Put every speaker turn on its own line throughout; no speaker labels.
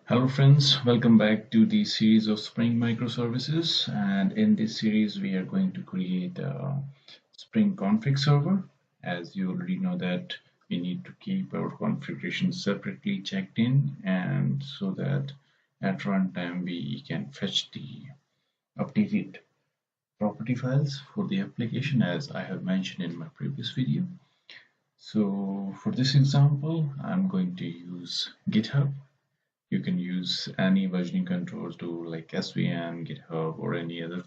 Hello friends, welcome back to the series of Spring microservices, and in this series we are going to create a Spring config server. As you already know that we need to keep our configuration separately checked in, and so that at runtime we can fetch the updated property files for the application as I have mentioned in my previous video. So for this example I'm going to use GitHub. You can use any versioning control tool like SVN, GitHub, or any other,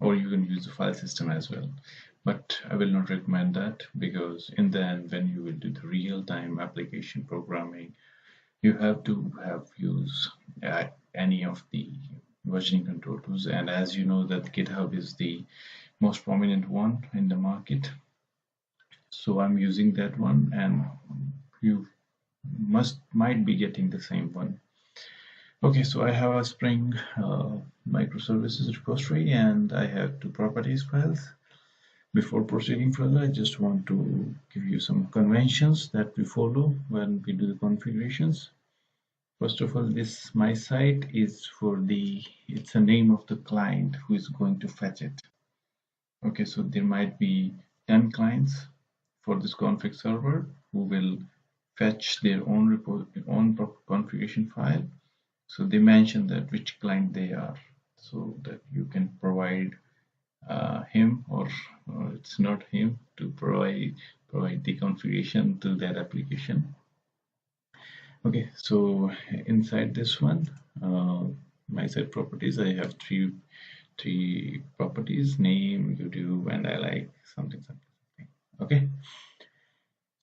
or you can use the file system as well. But I will not recommend that because in the end, when you will do the real-time application programming, you have to have use any of the versioning control tools. And as you know that GitHub is the most prominent one in the market. So I'm using that one, and you might be getting the same one. Okay, so I have a Spring microservices repository and I have two properties files. Before proceeding further, I just want to give you some conventions that we follow when we do the configurations. First of all, this my site is it's a name of the client who is going to fetch it. Okay, so there might be 10 clients for this config server who will fetch their own configuration file. So they mention that which client they are, so that you can provide him or it's not him to provide the configuration to that application. Okay, so inside this one, my site properties, I have three properties: name, YouTube, and I like something. Okay,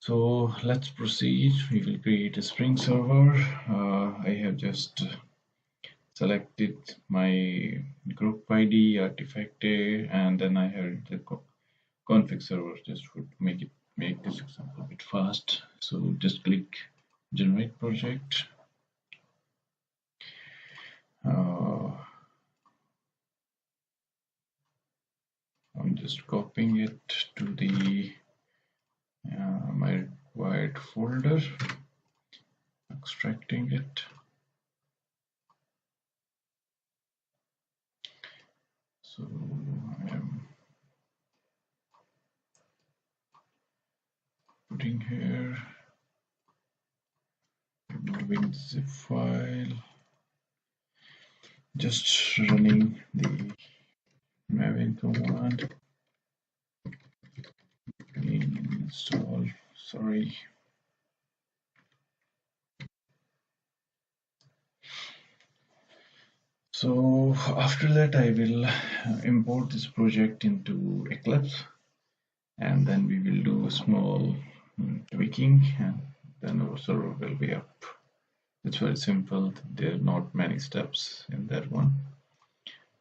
so let's proceed. We will create a Spring server. I have just selected my group ID, artifact A, and then I have the config server just to make this example a bit fast. So just click generate project. I'm just copying it to the my required folder, extracting it. So I am putting here, removing zip file, just running the maven command, install, sorry. So after that I will import this project into Eclipse, and then we will do a small tweaking, and then our server will be up. It's very simple. There are not many steps in that one.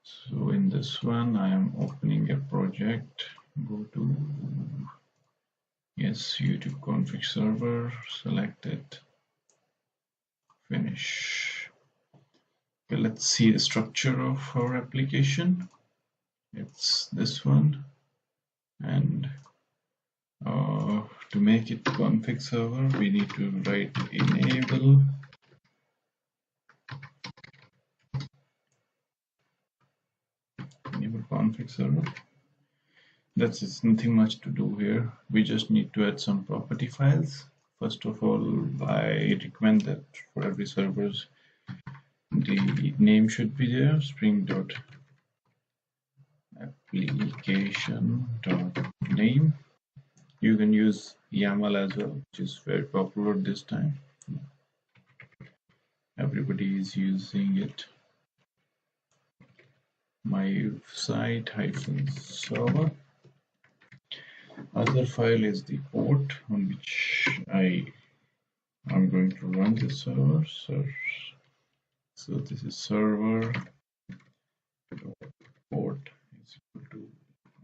So in this one I am opening a project. Go to YouTube config server, select it, finish. Okay, let's see the structure of our application. It's this one, and to make it config server we need to write enable config server. That's it's nothing much to do here. We just need to add some property files. First of all, I recommend that for every server the name should be there, spring.application.name. You can use YAML as well, which is very popular this time. Everybody is using it. My site -server. Other file is the port on which I'm going to run the server. So this is server port is equal to,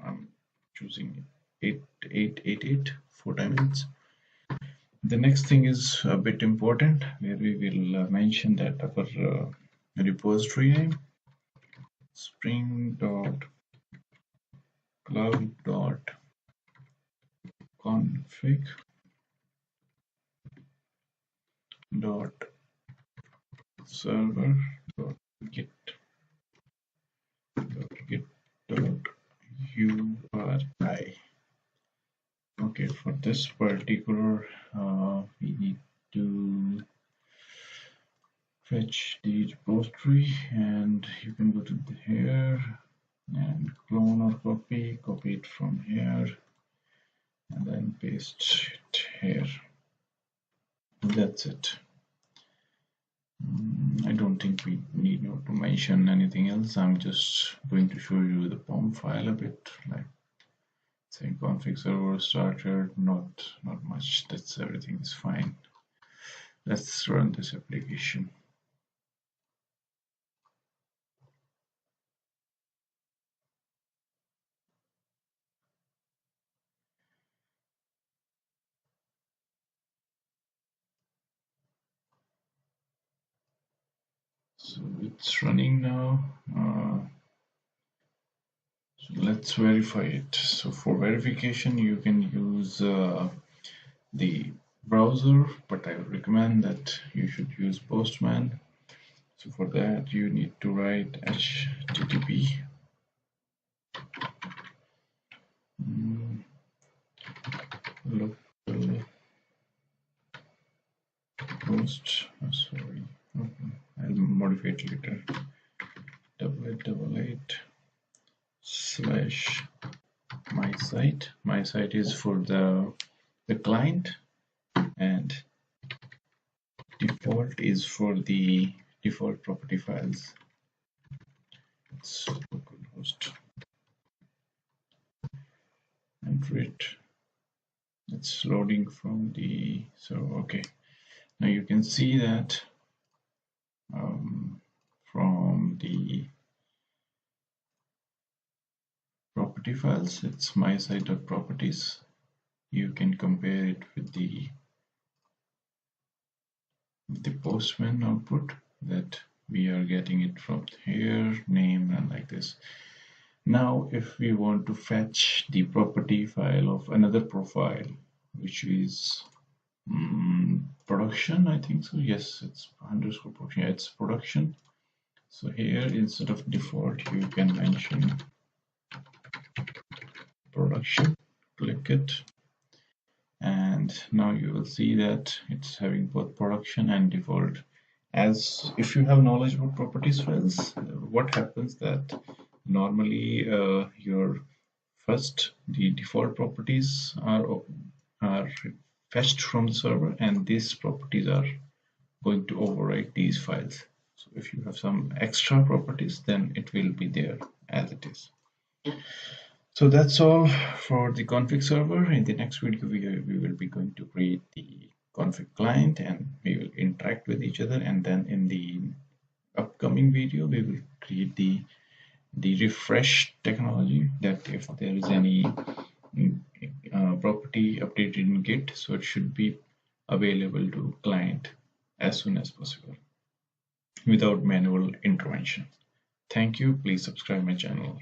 I'm choosing 8888 for minutes. The next thing is a bit important, where we will mention that our repository name spring.cloud.config.json. server.git URI. Okay, for this particular, we need to fetch the repository, and you can go to here and clone or copy it from here, and then paste it here. That's it. I don't think we need to mention anything else. I'm just going to show you the POM file a bit, like saying config server started, not much. That's everything is fine. Let's run this application. So it's running now. So let's verify it. So for verification, you can use the browser, but I would recommend that you should use Postman. So for that, you need to write HTTP local host. Sorry, I'll modify it later. 8888 slash my site. My site is for the client, and default is for the default property files. It's localhost. Enter it. It's loading from the server. Okay, now you can see that from the property files, it's my site.properties. You can compare it with the Postman output that we are getting it from here, name, and like this. Now if we want to fetch the property file of another profile, which is production, I think so. Yes, it's underscore production. Yeah, it's production. So here, instead of default, you can mention production. Click it, and now you will see that it's having both production and default. As if you have knowledge about properties files, what happens that normally your the default properties are fetched from the server, and these properties are going to overwrite these files. So if you have some extra properties, then it will be there as it is. So that's all for the config server. In the next video, we will be going to create the config client, and we will interact with each other. And then in the upcoming video, we will create the refresh technology, that if there is any property updated in Git, so it should be available to client as soon as possible without manual intervention. Thank you. Please subscribe my channel.